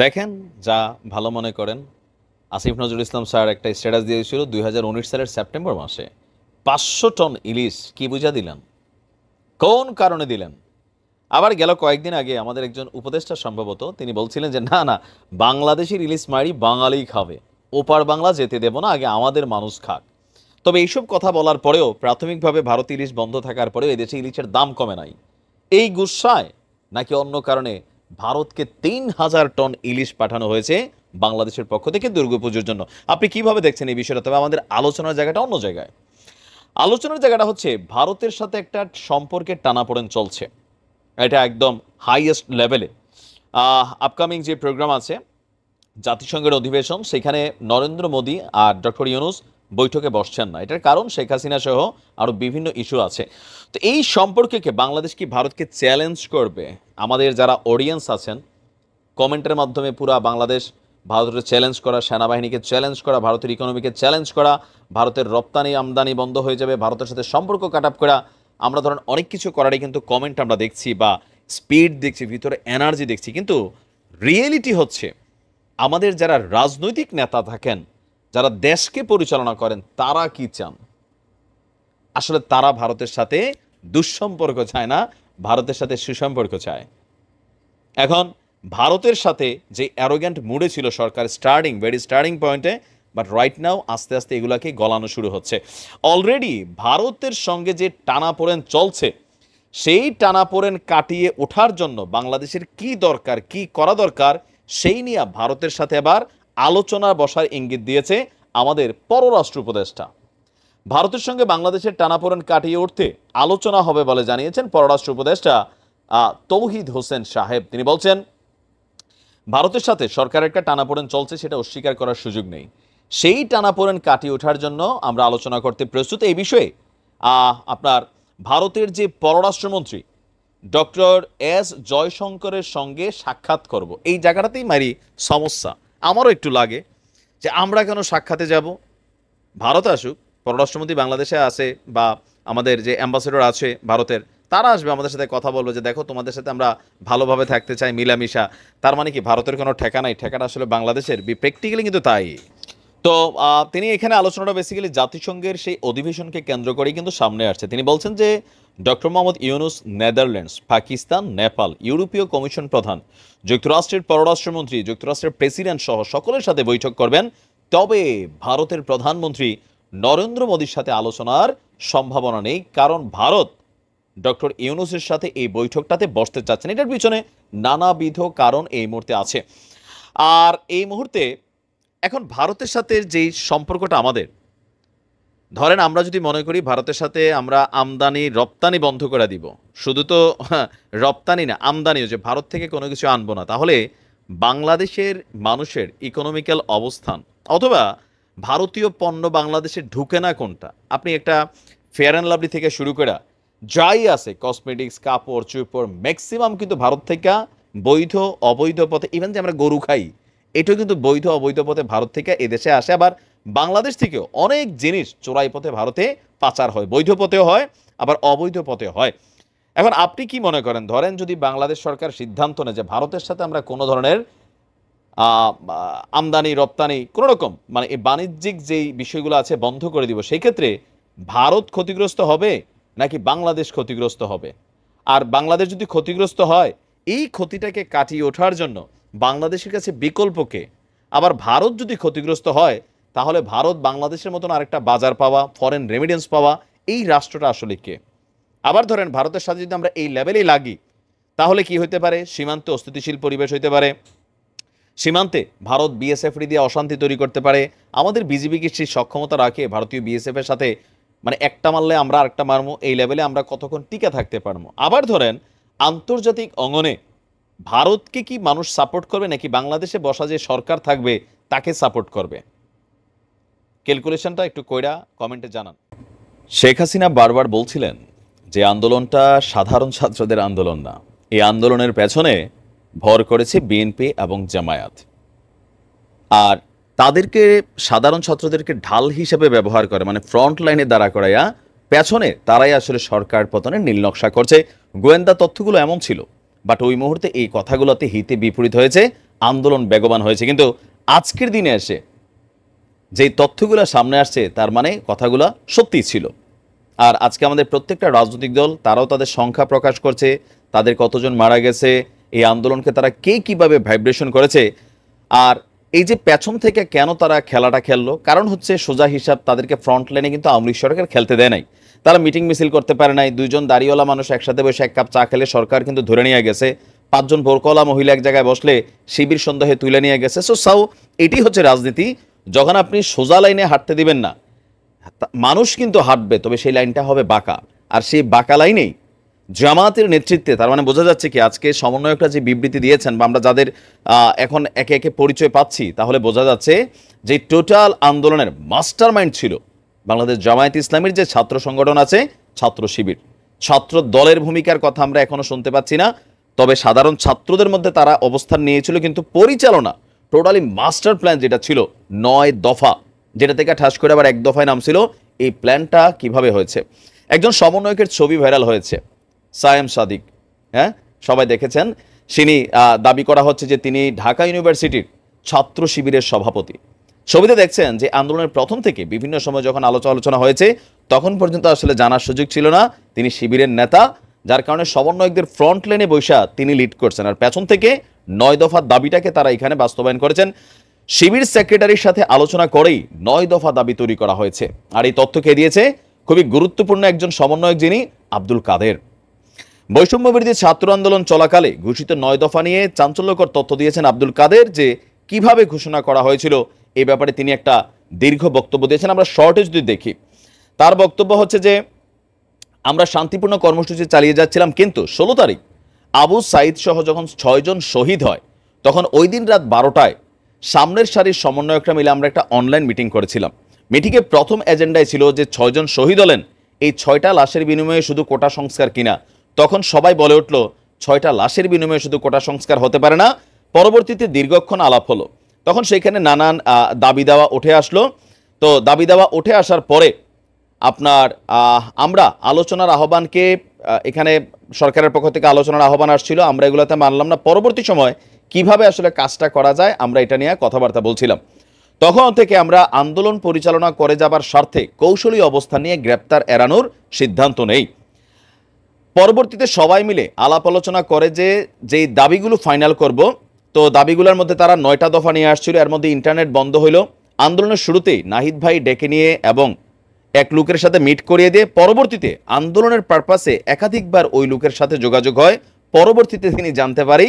দেখেন যা ভালো মনে করেন। আসিফ নজরুল ইসলাম স্যার একটা স্ট্যাটাস দিয়েছিল 2019 সালের সেপ্টেম্বর মাসে 500 টন ইলিশ কি বুঝা দিলেন, কোন কারণে দিলেন? আবার গেল কয়েকদিন আগে আমাদের একজন উপদেষ্টা সম্ভবত তিনি বলছিলেন যে না না, বাংলাদেশের ইলিশ মারি বাঙালিই খাবে, ওপার বাংলা যেতে দেব না, আগে আমাদের মানুষ খাক। তবে এইসব কথা বলার পরেও প্রাথমিকভাবে ভারত ইলিশ বন্ধ থাকার পরেও এদেশে ইলিশের দাম কমে নাই। এই গুসায় নাকি অন্য কারণে ভারতকে 3,000 টন ইলিশ পাঠানো হয়েছে বাংলাদেশের পক্ষ থেকে দুর্গাপুজোর জন্য। আপনি কিভাবে দেখছেন এই বিষয়টা? তবে আমাদের আলোচনার জায়গাটা অন্য জায়গায়। আলোচনার জায়গাটা হচ্ছে ভারতের সাথে একটা সম্পর্কের টানাপোড়েন চলছে, এটা একদম হাইয়েস্ট লেভেলে। আপকামিং যে প্রোগ্রাম আছে জাতিসংঘের অধিবেশন, সেখানে নরেন্দ্র মোদী আর ডক্টর ইউনূস বৈঠকে বসছেন না। এটার কারণ শেখ হাসিনা সহ আরও বিভিন্ন ইস্যু আছে। তো এই সম্পর্কে বাংলাদেশ কি ভারতকে চ্যালেঞ্জ করবে? আমাদের যারা অডিয়েন্স আছেন কমেন্টের মাধ্যমে পুরা বাংলাদেশ ভারতের চ্যালেঞ্জ করা, সেনাবাহিনীকে চ্যালেঞ্জ করা, ভারতের ইকোনমিকে চ্যালেঞ্জ করা, ভারতের রপ্তানি আমদানি বন্ধ হয়ে যাবে, ভারতের সাথে সম্পর্ক কাট আপ করা, আমরা ধরেন অনেক কিছু করারই কিন্তু কমেন্ট আমরা দেখছি বা স্পিড দেখছি, ভিতরে এনার্জি দেখছি। কিন্তু রিয়েলিটি হচ্ছে আমাদের যারা রাজনৈতিক নেতা থাকেন, যারা দেশকে পরিচালনা করেন, তারা কি চান? আসলে তারা ভারতের সাথে দুঃসম্পর্ক চায় না, ভারতের সাথে সুসম্পর্ক চায়। এখন ভারতের সাথে যে অ্যারোগ্যান্ট মুডে ছিল সরকার ভেরি স্টার্টিং পয়েন্টে, বাট রাইট নাও আস্তে আস্তে এগুলাকে গলানো শুরু হচ্ছে। অলরেডি ভারতের সঙ্গে যে টানাপোড়েন চলছে, সেই টানাপোড়েন কাটিয়ে ওঠার জন্য বাংলাদেশের কি দরকার, কি করা দরকার, সেই নিয়ে ভারতের সাথে আবার আলোচনা বসার ইঙ্গিত দিয়েছে আমাদের পররাষ্ট্র উপদেষ্টা। ভারতের সঙ্গে বাংলাদেশের টানাপোড়েন কাটিয়ে উঠতে আলোচনা হবে বলে জানিয়েছেন পররাষ্ট্র উপদেষ্টা তৌহিদ হোসেন সাহেব। তিনি বলছেন ভারতের সাথে সরকারের একটা টানাপোড়েন চলছে, সেটা অস্বীকার করার সুযোগ নেই। সেই টানাপোড়েন কাটিয়ে ওঠার জন্য আমরা আলোচনা করতে প্রস্তুত। এই বিষয়ে আপনার ভারতের যে পররাষ্ট্রমন্ত্রী ডক্টর এস জয়শঙ্করের সঙ্গে সাক্ষাৎ করব, এই জায়গাটাতেই মারি সমস্যা। আমারও একটু লাগে যে আমরা কেন সাক্ষাতে যাব? ভারত আসুক, পররাষ্ট্রমন্ত্রী বাংলাদেশে আসে বা আমাদের যে অ্যাম্বাসেডর আছে ভারতের, তারা আসবে আমাদের সাথে কথা বলবে যে দেখো তোমাদের সাথে আমরা ভালোভাবে থাকতে চাই, মিলামিশা। তার মানে কি ভারতের কোনো ঠেকা নাই? ঠেকাটা আসলে বাংলাদেশের, প্র্যাকটিক্যালি কিন্তু তাই। তো তিনি এখানে আলোচনাটা বেসিক্যালি জাতিসংঘের সেই অধিবেশনকে কেন্দ্র করেই কিন্তু সামনে আসছে। তিনি বলছেন যে ডক্টর মোহাম্মদ ইউনূস নেদারল্যান্ডস, পাকিস্তান, নেপাল, ইউরোপীয় কমিশন প্রধান, যুক্তরাষ্ট্রের পররাষ্ট্রমন্ত্রী, যুক্তরাষ্ট্রের প্রেসিডেন্ট সহ সকলের সাথে বৈঠক করবেন। তবে ভারতের প্রধানমন্ত্রী নরেন্দ্র মোদীর সাথে আলোচনার সম্ভাবনা নেই, কারণ ভারত ডক্টর ইউনূসের সাথে এই বৈঠকটাতে বসতে চাচ্ছেন। এটার পিছনে নানাবিধ কারণ এই মুহূর্তে আছে। আর এই মুহূর্তে এখন ভারতের সাথে যেই সম্পর্কটা আমাদের, ধরেন আমরা যদি মনে করি ভারতের সাথে আমরা আমদানি রপ্তানি বন্ধ করে দিব, শুধু তো রপ্তানি না আমদানিও, যে ভারত থেকে কোনো কিছু আনবো না, তাহলে বাংলাদেশের মানুষের ইকোনমিক্যাল অবস্থান অথবা ভারতীয় পণ্য বাংলাদেশে ঢুকে না কোনটা, আপনি একটা ফেয়ার অ্যান্ড লাভলি থেকে শুরু করে যাই আছে কসমেটিক্স, কাপড় চোপড়, ম্যাক্সিমাম কিন্তু ভারত থেকে বৈধ অবৈধ পথে, ইভেন যে আমরা গরু খাই এটাও কিন্তু বৈধ অবৈধ পথে ভারত থেকে এদেশে আসে। আবার বাংলাদেশ থেকেও অনেক জিনিস চোরাই পথে ভারতে পাচার হয়, বৈধ পথেও হয় আবার অবৈধ পথে হয়। এখন আপনি কি মনে করেন, ধরেন যদি বাংলাদেশ সরকার সিদ্ধান্ত নেয় যে ভারতের সাথে আমরা কোনো ধরনের আমদানি রপ্তানি কোনো রকম মানে এই বাণিজ্যিক যেই বিষয়গুলো আছে বন্ধ করে দিব, সেই ক্ষেত্রে ভারত ক্ষতিগ্রস্ত হবে নাকি বাংলাদেশ ক্ষতিগ্রস্ত হবে? আর বাংলাদেশ যদি ক্ষতিগ্রস্ত হয়, এই ক্ষতিটাকে কাটিয়ে ওঠার জন্য বাংলাদেশের কাছে বিকল্পকে? আবার ভারত যদি ক্ষতিগ্রস্ত হয়, তাহলে ভারত বাংলাদেশের মতন আরেকটা বাজার পাওয়া, ফরেন রেমিডেন্স পাওয়া, এই রাষ্ট্রটা আসলে কে? আবার ধরেন ভারতের সাথে যদি আমরা এই লেভেলেই লাগি, তাহলে কি হতে পারে? সীমান্তে অস্থিতিশীল পরিবেশ হইতে পারে, সীমান্তে ভারত বিএসএফ দিয়ে অশান্তি তৈরি করতে পারে। আমাদের বিজিবি কি সেই সক্ষমতা রাখে ভারতীয় বিএসএফ এর সাথে মানে একটা মারলে আমরা আরেকটা মারবো, এই লেভেলে আমরা কতক্ষণ টিকে থাকতে পারবো? আবার ধরেন আন্তর্জাতিক অঙ্গনে ভারতকে কি মানুষ সাপোর্ট করবে নাকি বাংলাদেশে বসা যে সরকার থাকবে তাকে সাপোর্ট করবে? ক্যালকুলেশনটা একটু কইরা কমেন্টে জানান। শেখ হাসিনা বারবার বলছিলেন যে আন্দোলনটা সাধারণ ছাত্রদের আন্দোলন না, এই আন্দোলনের পেছনে ভর করেছে বিএনপি এবং জামায়াত। আর তাদেরকে সাধারণ ছাত্রদেরকে ঢাল হিসেবে ব্যবহার করে, মানে ফ্রন্ট লাইনে দাঁড়া করাইয়া পেছনে তারাই আসলে সরকার পতনের নীলনকশা করছে। গোয়েন্দা তথ্যগুলো এমন ছিল, বাট ওই মুহূর্তে এই কথাগুলোতে হিতে বিপরীত হয়েছে। আন্দোলন বেগবান হয়েছে। কিন্তু আজকের দিনে এসে যেই তথ্যগুলো সামনে আসছে তার মানে কথাগুলো সত্যিই ছিল। আর আজকে আমাদের প্রত্যেকটা রাজনৈতিক দল তারাও তাদের সংখ্যা প্রকাশ করছে, তাদের কতজন মারা গেছে, এই আন্দোলনকে তারা কে কীভাবে ভাইব্রেশন করেছে। আর এই যে পেছন থেকে কেন তারা খেলাটা খেললো, কারণ হচ্ছে সোজা হিসাব তাদেরকে ফ্রন্ট লাইনে কিন্তু আওয়ামী লীগ সরকার খেলতে দেয় নাই। তারা মিটিং মিছিল করতে পারে নাই, দুইজন দাড়িওয়ালা মানুষ একসাথে বসে এক কাপ চা খেলে সরকার কিন্তু ধরে নিয়ে গেছে, পাঁচজন বোরকওয়ালা মহিলা এক জায়গায় বসলে শিবির সন্দেহে তুলে নিয়ে গেছে। সো এটি হচ্ছে রাজনীতি। যখন আপনি সোজা লাইনে হাঁটতে দিবেন না, মানুষ কিন্তু হাঁটবে, তবে সেই লাইনটা হবে বাঁকা। আর সেই বাঁকা লাইনেই জামাতের নেতৃত্বে, তার মানে বোঝা যাচ্ছে কি আজকে সমন্বয়করা যে বিবৃতি দিয়েছেন বা আমরা যাদের এখন একে একে পরিচয় পাচ্ছি, তাহলে বোঝা যাচ্ছে যে টোটাল আন্দোলনের মাস্টার মাইন্ড ছিল বাংলাদেশ জামায়াত ইসলামীর যে ছাত্র সংগঠন আছে, ছাত্র শিবির। ছাত্র দলের ভূমিকার কথা আমরা এখনো শুনতে পাচ্ছি না, তবে সাধারণ ছাত্রদের মধ্যে তারা অবস্থান নিয়েছিল, কিন্তু পরিচালনা টোটালি মাস্টার প্ল্যান যেটা ছিল 9 দফা, যেটা থেকে ঠাস করে আবার 1 দফায় নামছিল, এই প্ল্যানটা কিভাবে হয়েছে। একজন সমন্বয়কের ছবি ভাইরাল হয়েছে, সায়েম সাদিক, হ্যাঁ সবাই দেখেছেন। তিনি দাবি করা হচ্ছে যে তিনি ঢাকা ইউনিভার্সিটির ছাত্র শিবিরের সভাপতি। ছবিতে দেখছেন যে আন্দোলনের প্রথম থেকে বিভিন্ন সময় যখন আলোচনা হয়েছে তখন পর্যন্ত আসলে জানার সুযোগ ছিল না তিনি শিবিরের নেতা, যার কারণে সমন্বয়কদের ফ্রন্ট লাইনে বৈশা তিনি লিড করছেন। আর পেছন থেকে 9 দফার দাবিটাকে তারা এখানে বাস্তবায়ন করেছেন। শিবির সেক্রেটারির সাথে আলোচনা করেই 9 দফা দাবি তৈরি করা হয়েছে। আর এই তথ্য কে দিয়েছে? খুবই গুরুত্বপূর্ণ একজন সমন্বয়ক, যিনি আব্দুল কাদের। বৈষম্যবিরোধী ছাত্র আন্দোলন চলাকালে ঘোষিত 9 দফা নিয়ে চাঞ্চল্যকর তথ্য দিয়েছেন আব্দুল কাদের, যে কিভাবে ঘোষণা করা হয়েছিল এই ব্যাপারে তিনি একটা দীর্ঘ বক্তব্য দিয়েছেন। আমরা শর্টে যদি দেখি, তার বক্তব্য হচ্ছে যে আমরা শান্তিপূর্ণ কর্মসূচি চালিয়ে যাচ্ছিলাম, কিন্তু 16 তারিখ আবু সাইদ সহ যখন 6 জন শহীদ হয়, তখন ওই দিন রাত 12টায় সামনের সারির সমন্বয়করা মিলে আমরা একটা অনলাইন মিটিং করেছিলাম। মিটিংয়ে প্রথম এজেন্ডায় ছিল যে 6 জন শহীদ হলেন, এই 6টা লাশের বিনিময়ে শুধু কোটা সংস্কার কিনা। তখন সবাই বলে উঠল 6টা লাশের বিনিময়ে শুধু কোটা সংস্কার হতে পারে না। পরবর্তীতে দীর্ঘক্ষণ আলাপ হলো, তখন সেখানে নানান দাবি দাওয়া উঠে আসলো। তো দাবি দাওয়া উঠে আসার পরে আপনার আমরা আলোচনার আহ্বানকে, এখানে সরকারের পক্ষ থেকে আলোচনার আহ্বান আসছিল, আমরা এগুলোতে মানলাম না। পরবর্তী সময় কিভাবে আসলে কাজটা করা যায় আমরা এটা নিয়ে কথাবার্তা বলছিলাম। তখন থেকে আমরা আন্দোলন পরিচালনা করে যাবার স্বার্থে কৌশলী অবস্থান নিয়ে গ্রেপ্তার এড়ানোর সিদ্ধান্ত নেই। পরবর্তীতে সবাই মিলে আলাপ আলোচনা করে যে যেই দাবিগুলো ফাইনাল করব, তো দাবিগুলোর মধ্যে তারা 9টা দফা নিয়ে আসছিল। এর মধ্যে ইন্টারনেট বন্ধ হইল। আন্দোলনের শুরুতেই নাহিদ ভাই ডেকে নিয়ে এবং এক লোকের সাথে মিট করিয়ে দিয়ে পরবর্তীতে আন্দোলনের পারপাসে একাধিকবার ওই লোকের সাথে যোগাযোগ হয়। পরবর্তীতে তিনি জানতে পারি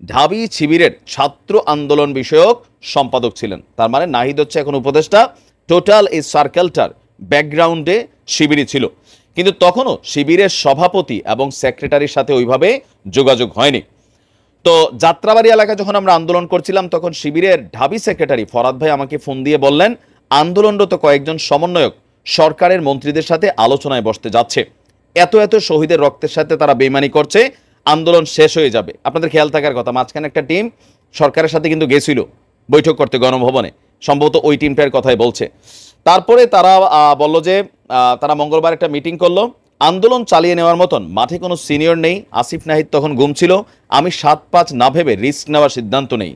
ঢাবি শিবিরের ছাত্র আন্দোলন বিষয়ক সম্পাদক ছিলেন। তার মানে নাহিদ হচ্ছে এখন উপদেষ্টা, টোটাল এই সার্কেলটার ব্যাকগ্রাউন্ডে শিবিরই ছিল, কিন্তু তখনও শিবিরের সভাপতি এবং সেক্রেটারির সাথে ওইভাবে যোগাযোগ হয়নি। তো যাত্রাবাড়ি এলাকায় যখন আমরা আন্দোলন করছিলাম, তখন শিবিরের ঢাবি সেক্রেটারি ফরাদ ভাই আমাকে ফোন দিয়ে বললেন আন্দোলনরত কয়েকজন সমন্বয়ক সরকারের মন্ত্রীদের সাথে আলোচনায় বসতে যাচ্ছে, এত শহীদের রক্তের সাথে তারা বেইমানি করছে, আন্দোলন শেষ হয়ে যাবে। আপনাদের খেয়াল থাকার কথা, মাঝখানে একটা টিম সরকারের সাথে কিন্তু গেছিল বৈঠক করতে গণভবনে, সম্ভবত ওই টিমটার কথাই বলছে। তারপরে তারা বলল যে তারা মঙ্গলবার একটা মিটিং করলো, আন্দোলন চালিয়ে নেওয়ার মতন মাঠে কোনো সিনিয়র নেই। আসিফ নাহিদ তখন গুম ছিল। আমি 7-5 না ভেবে রিস্ক নেওয়ার সিদ্ধান্ত নেই।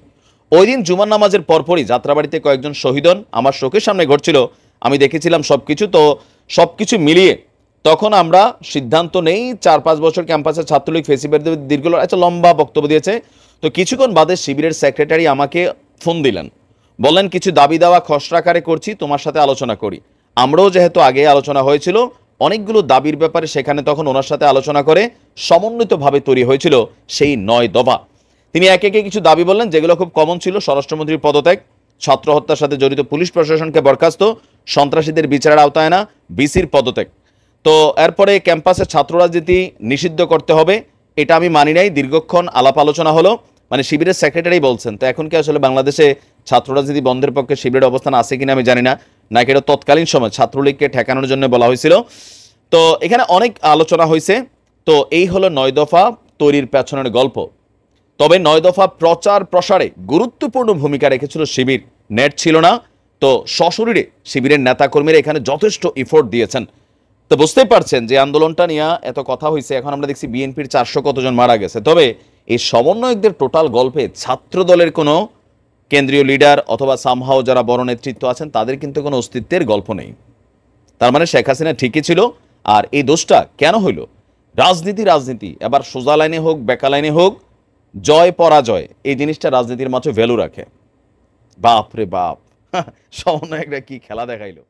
ওই দিন জুমার নামাজের পরপরই যাত্রাবাড়িতে কয়েকজন শহীদ হন, আমার চোখের সামনে ঘটছিল, আমি দেখেছিলাম সবকিছু। তো সবকিছু মিলিয়ে তখন আমরা সিদ্ধান্ত নেই 4-5 বছর ক্যাম্পাসে ছাত্রলীগ ফেসিবের দীর্ঘ একটা লম্বা বক্তব্য দিয়েছে। তো কিছুক্ষণ বাদে শিবিরের সেক্রেটারি আমাকে ফোন দিলেন, বললেন কিছু দাবি দেওয়া খসড়া আকারে করছি, তোমার সাথে আলোচনা করি। আমরাও যেহেতু আগে আলোচনা হয়েছিল অনেকগুলো দাবির ব্যাপারে, সেখানে তখন ওনার সাথে আলোচনা করে সমন্বিতভাবে তৈরি হয়েছিল সেই 9 দফা। তিনি একে একে কিছু দাবি বললেন, যেগুলো খুব কমন ছিল: স্বরাষ্ট্রমন্ত্রীর পদত্যাগ, ছাত্র হত্যার সাথে জড়িত পুলিশ প্রশাসনকে বরখাস্ত, সন্ত্রাসীদের বিচারের আওতায় আনা, বিসির পদত্যাগ। তো এরপরে ক্যাম্পাসে ছাত্র রাজনীতি নিষিদ্ধ করতে হবে, এটা আমি মানি নাই। দীর্ঘক্ষণ আলাপ আলোচনা হলো, মানে শিবিরের সেক্রেটারি বলছেন। তো এখন কি আসলে বাংলাদেশে ছাত্র রাজনীতি বন্ধের পক্ষে শিবিরের অবস্থান আছে কিনা আমি জানি না, নাকি এটা তৎকালীন সময় ছাত্রলীগকে ঠেকানোর জন্য বলা হয়েছিল। তো এখানে অনেক আলোচনা হয়েছে। তো এই হলো 9 দফা তৈরির পেছনের গল্প। তবে 9 দফা প্রচার প্রসারে গুরুত্বপূর্ণ ভূমিকা রেখেছিল শিবির। নেট ছিল না, তো সশরীরে শিবিরের নেতাকর্মীরা এখানে যথেষ্ট এফোর্ট দিয়েছেন। তো বুঝতেই পারছেন যে আন্দোলনটা নিয়ে এত কথা হয়েছে। এখন আমরা দেখছি বিএনপির 400 কতজন মারা গেছে, তবে এই সমন্বয়কদের টোটাল গল্পে ছাত্র দলের কোনো কেন্দ্রীয় লিডার অথবা সামহাও যারা বড় নেতৃত্ব আছেন তাদের কিন্তু কোনো অস্তিত্বের গল্প নেই। তার মানে শেখ হাসিনা ঠিকই ছিল। আর এই দোষটা কেন হইল? রাজনীতি এবার সোজা লাইনে হোক বেকা লাইনে হোক, জয় পরাজয় এই জিনিসটা রাজনীতির মাঝে ভ্যালু রাখে। বাপ রে বাপ, সমন্বয়করা কি খেলা দেখাইলো।